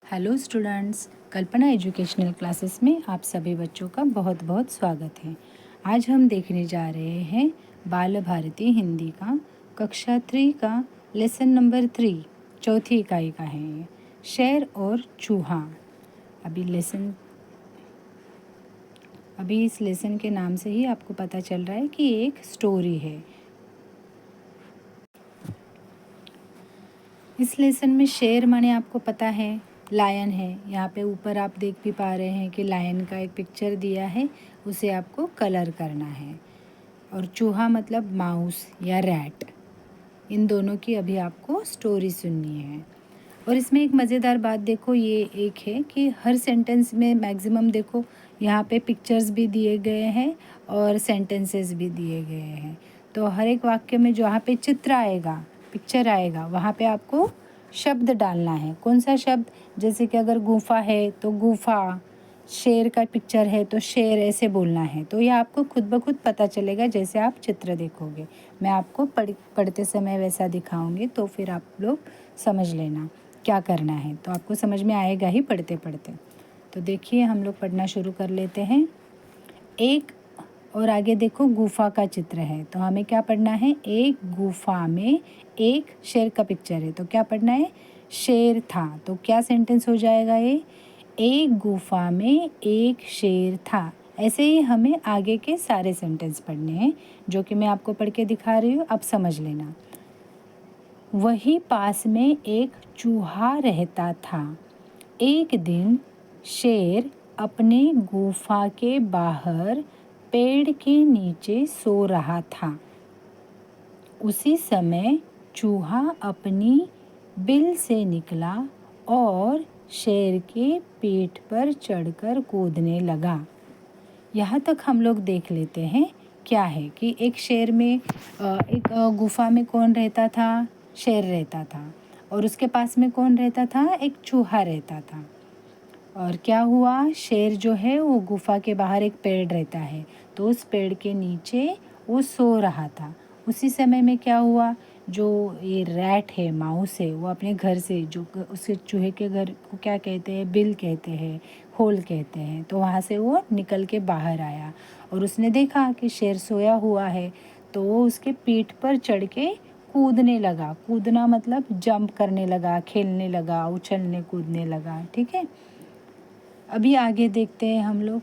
Hello students, कल्पना educational classes में आप सभी बच्चों का बहुत बहुत स्वागत है। आज हम देखने जा रहे हैं बाल भारती हिंदी का कक्षा 3 का लेसन नंबर 3 चौथी इकाई का है ये शेर और चूहा। अभी इस लेसन के नाम से ही आपको पता चल रहा है कि एक स्टोरी है। इस लेसन में शेर माने आपको पता है लायन है। यहाँ पे ऊपर आप देख भी पा रहे हैं कि लायन का एक पिक्चर दिया है, उसे आपको कलर करना है। और चूहा मतलब माउस या रैट। इन दोनों की अभी आपको स्टोरी सुननी है। और इसमें एक मज़ेदार बात देखो ये एक है कि हर सेंटेंस में मैक्सिमम देखो यहाँ पे पिक्चर्स भी दिए गए हैं और सेंटेंसेस भी दिए गए हैं। तो हर एक वाक्य में जहाँ पे चित्र आएगा, पिक्चर आएगा, वहाँ पे आपको शब्द डालना है। कौन सा शब्द? जैसे कि अगर गुफा है तो गुफा, शेर का पिक्चर है तो शेर, ऐसे बोलना है। तो ये आपको खुद ब खुद पता चलेगा जैसे आप चित्र देखोगे। मैं आपको पढ़ते समय वैसा दिखाऊंगी, तो फिर आप लोग समझ लेना क्या करना है। तो आपको समझ में आएगा ही पढ़ते पढ़ते। तो देखिए हम लोग पढ़ना शुरू कर लेते हैं। एक और आगे देखो गुफा का चित्र है, तो हमें क्या पढ़ना है? एक गुफा में एक शेर का पिक्चर है, तो क्या पढ़ना है? शेर था। तो क्या सेंटेंस हो जाएगा ये? एक गुफा में एक शेर था। ऐसे ही हमें आगे के सारे सेंटेंस पढ़ने हैं, जो कि मैं आपको पढ़ के दिखा रही हूँ, आप समझ लेना। वही पास में एक चूहा रहता था। एक दिन शेर अपने गुफा के बाहर पेड़ के नीचे सो रहा था। उसी समय चूहा अपनी बिल से निकला और शेर के पेट पर चढ़कर कूदने लगा। यहाँ तक हम लोग देख लेते हैं क्या है कि एक शेर में एक गुफा में कौन रहता था? शेर रहता था। और उसके पास में कौन रहता था? एक चूहा रहता था। और क्या हुआ? शेर जो है वो गुफा के बाहर एक पेड़ रहता है, तो उस पेड़ के नीचे वो सो रहा था। उसी समय में क्या हुआ? जो ये रैट है, माउस है, वो अपने घर से, जो उसके चूहे के घर को क्या कहते हैं? बिल कहते हैं, होल कहते हैं। तो वहाँ से वो निकल के बाहर आया और उसने देखा कि शेर सोया हुआ है, तो वो उसके पीठ पर चढ़ के कूदने लगा। कूदना मतलब जंप करने लगा, खेलने लगा, उछलने कूदने लगा। ठीक है, अभी आगे देखते हैं हम लोग।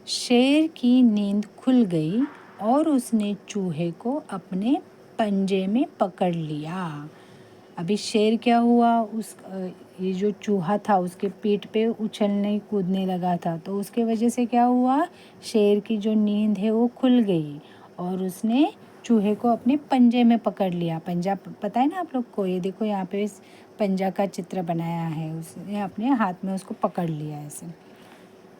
शेर की नींद खुल गई और उसने चूहे को अपने पंजे में पकड़ लिया। अभी शेर क्या हुआ? ये जो चूहा था उसके पीठ पे उछलने कूदने लगा था, तो उसके वजह से क्या हुआ? शेर की जो नींद है वो खुल गई और उसने चूहे को अपने पंजे में पकड़ लिया। पंजा पता है ना आप लोग को? ये देखो यहाँ पे इस पंजा का चित्र बनाया है, उसने अपने हाथ में उसको पकड़ लिया ऐसे।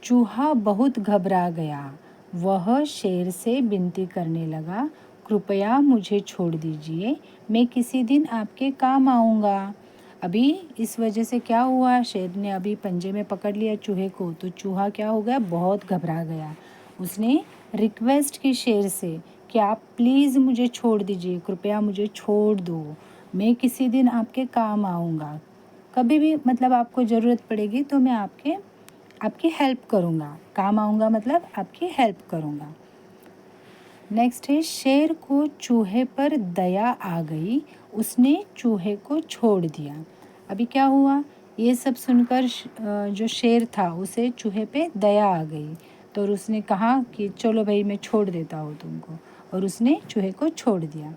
चूहा बहुत घबरा गया। वह शेर से विनती करने लगा, कृपया मुझे छोड़ दीजिए, मैं किसी दिन आपके काम आऊँगा। अभी इस वजह से क्या हुआ? शेर ने अभी पंजे में पकड़ लिया चूहे को, तो चूहा क्या हो गया? बहुत घबरा गया। उसने रिक्वेस्ट की शेर से कि आप प्लीज़ मुझे छोड़ दीजिए, कृपया मुझे छोड़ दो, मैं किसी दिन आपके काम आऊँगा। कभी भी मतलब आपको ज़रूरत पड़ेगी तो मैं आपकी हेल्प करूँगा। काम आऊँगा मतलब आपकी हेल्प करूँगा। नेक्स्ट है, शेर को चूहे पर दया आ गई, उसने चूहे को छोड़ दिया। अभी क्या हुआ? ये सब सुनकर जो शेर था उसे चूहे पे दया आ गई, तो उसने कहा कि चलो भाई मैं छोड़ देता हूँ तुमको, और उसने चूहे को छोड़ दिया।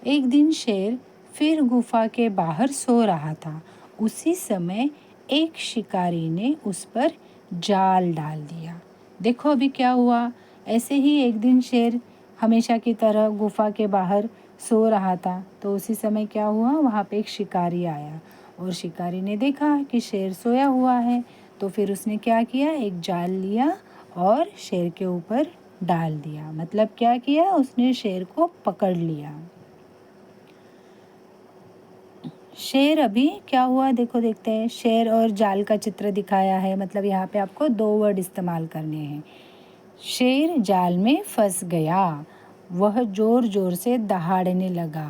एक दिन शेर फिर गुफा के बाहर सो रहा था। उसी समय एक शिकारी ने उस पर जाल डाल दिया। देखो अभी क्या हुआ? ऐसे ही एक दिन शेर हमेशा की तरह गुफा के बाहर सो रहा था, तो उसी समय क्या हुआ? वहाँ पे एक शिकारी आया और शिकारी ने देखा कि शेर सोया हुआ है, तो फिर उसने क्या किया? एक जाल लिया और शेर के ऊपर डाल दिया। मतलब क्या किया? उसने शेर को पकड़ लिया। शेर अभी क्या हुआ देखो, देखते हैं। शेर और जाल का चित्र दिखाया है, मतलब यहाँ पे आपको 2 वर्ड इस्तेमाल करने हैं। शेर जाल में फंस गया। वह ज़ोर ज़ोर से दहाड़ने लगा।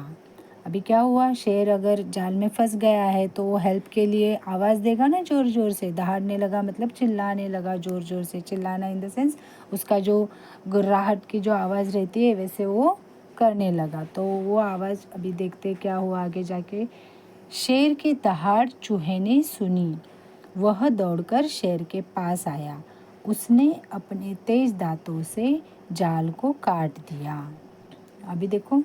अभी क्या हुआ, शेर अगर जाल में फंस गया है तो वो हेल्प के लिए आवाज़ देगा ना, ज़ोर ज़ोर से दहाड़ने लगा, मतलब चिल्लाने लगा, ज़ोर ज़ोर से चिल्लाना इन द सेंस उसका जो गुर्राहट की जो आवाज़ रहती है वैसे वो करने लगा। तो वो आवाज़ अभी देखते क्या हुआ आगे जाके। शेर की दहाड़ चूहे ने सुनी, वह दौड़कर शेर के पास आया, उसने अपने तेज दांतों से जाल को काट दिया। अभी देखो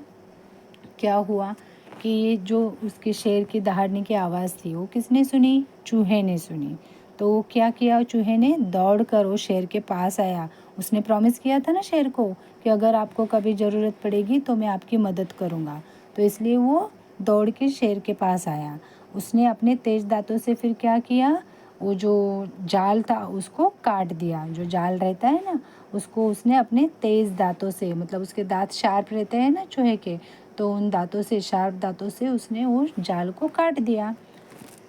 क्या हुआ कि ये जो उसके शेर की दहाड़ने की आवाज़ थी वो किसने सुनी, चूहे ने सुनी। तो वो क्या किया, चूहे ने दौड़ कर वो शेर के पास आया। उसने प्रॉमिस किया था ना शेर को कि अगर आपको कभी ज़रूरत पड़ेगी तो मैं आपकी मदद करूँगा, तो इसलिए वो दौड़ के शेर के पास आया। उसने अपने तेज दांतों से फिर क्या किया, वो जो जाल था उसको काट दिया। जो जाल रहता है ना उसको उसने अपने तेज़ दांतों से, मतलब उसके दांत शार्प रहते हैं ना चूहे के, तो उन दांतों से, शार्प दांतों से उसने वो जाल को काट दिया।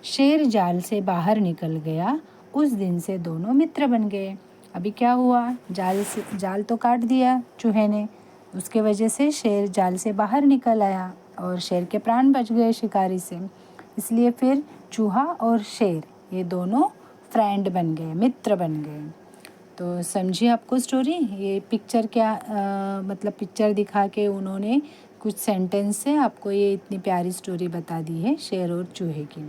शेर जाल से बाहर निकल गया, उस दिन से दोनों मित्र बन गए। अभी क्या हुआ, जाल तो काट दिया चूहे ने, उसके वजह से शेर जाल से बाहर निकल आया और शेर के प्राण बच गए शिकारी से। इसलिए फिर चूहा और शेर ये दोनों फ्रेंड बन गए, मित्र बन गए। तो समझिए आपको स्टोरी, ये पिक्चर क्या मतलब पिक्चर दिखा के उन्होंने कुछ सेंटेंस से आपको ये इतनी प्यारी स्टोरी बता दी है शेर और चूहे की,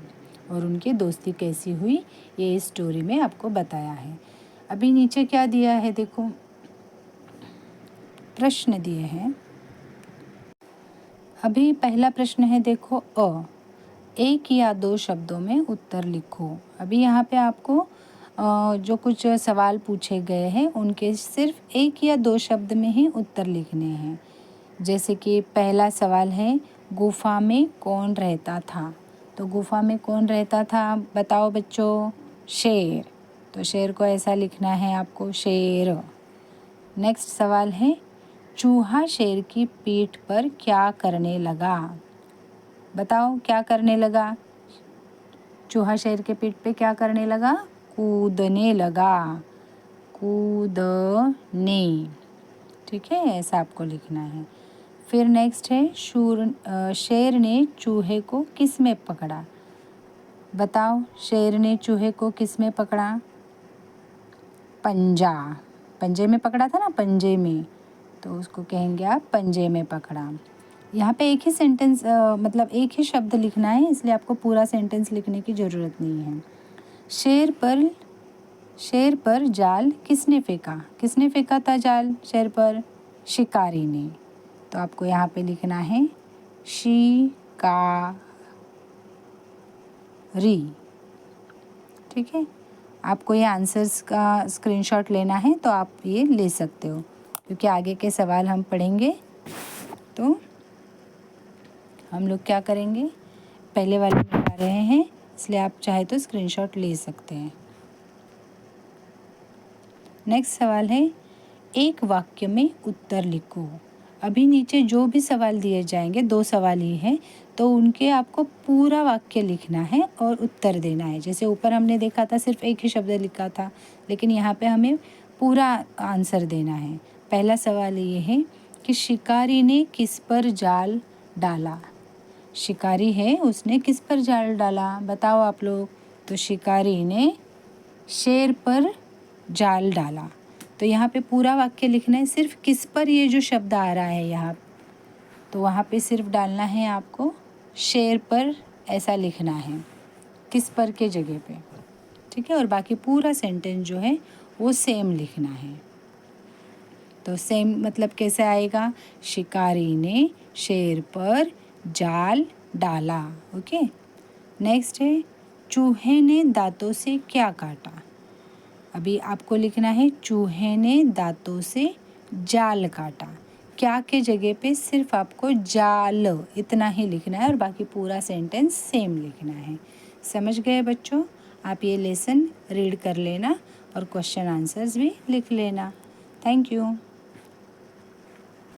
और उनकी दोस्ती कैसी हुई ये इस स्टोरी में आपको बताया है। अभी नीचे क्या दिया है देखो, प्रश्न दिए हैं। अभी पहला प्रश्न है देखो, एक या दो शब्दों में उत्तर लिखो। अभी यहाँ पे आपको जो कुछ सवाल पूछे गए हैं उनके सिर्फ एक या दो शब्द में ही उत्तर लिखने हैं। जैसे कि पहला सवाल है, गुफा में कौन रहता था। तो गुफा में कौन रहता था बताओ बच्चों, शेर। तो शेर को ऐसा लिखना है आपको, शेर। नेक्स्ट सवाल है, चूहा शेर की पीठ पर क्या करने लगा। बताओ क्या करने लगा, चूहा शेर के पीठ पे क्या करने लगा, कूदने लगा, कूदने। ठीक है, ऐसा आपको लिखना है। फिर नेक्स्ट है, शेर ने चूहे को किस में पकड़ा। बताओ शेर ने चूहे को किस में पकड़ा, पंजा, पंजे में पकड़ा था ना, पंजे में, तो उसको कहेंगे आप पंजे में पकड़ा। यहाँ पे एक ही सेंटेंस मतलब एक ही शब्द लिखना है, इसलिए आपको पूरा सेंटेंस लिखने की ज़रूरत नहीं है। शेर पर जाल किसने फेंका, किसने फेंका था जाल शेर पर, शिकारी ने। तो आपको यहाँ पे लिखना है शिकारी। ठीक है, आपको ये आंसर्स का स्क्रीनशॉट लेना है तो आप ये ले सकते हो, क्योंकि आगे के सवाल हम पढ़ेंगे तो हम लोग क्या करेंगे, पहले वाले में आ रहे हैं, इसलिए आप चाहे तो स्क्रीनशॉट ले सकते हैं। नेक्स्ट सवाल है, एक वाक्य में उत्तर लिखो। अभी नीचे जो भी सवाल दिए जाएंगे, दो सवाल ही हैं, तो उनके आपको पूरा वाक्य लिखना है और उत्तर देना है। जैसे ऊपर हमने देखा था सिर्फ एक ही शब्द लिखा था, लेकिन यहाँ पे हमें पूरा आंसर देना है। पहला सवाल ये है कि शिकारी ने किस पर जाल डाला। शिकारी है, उसने किस पर जाल डाला बताओ आप लोग। तो शिकारी ने शेर पर जाल डाला। तो यहाँ पे पूरा वाक्य लिखना है, सिर्फ किस पर ये जो शब्द आ रहा है यहाँ, तो वहाँ पे सिर्फ डालना है आपको शेर पर, ऐसा लिखना है किस पर के जगह पे। ठीक है, और बाकी पूरा सेंटेंस जो है वो सेम लिखना है। तो सेम मतलब कैसे आएगा, शिकारी ने शेर पर जाल डाला। ओके, नेक्स्ट है, चूहे ने दांतों से क्या काटा। अभी आपको लिखना है चूहे ने दांतों से जाल काटा। क्या के जगह पे सिर्फ आपको जाल इतना ही लिखना है और बाकी पूरा सेंटेंस सेम लिखना है। समझ गए बच्चों, आप ये लेसन रीड कर लेना और क्वेश्चन आंसर्स भी लिख लेना। Thank you.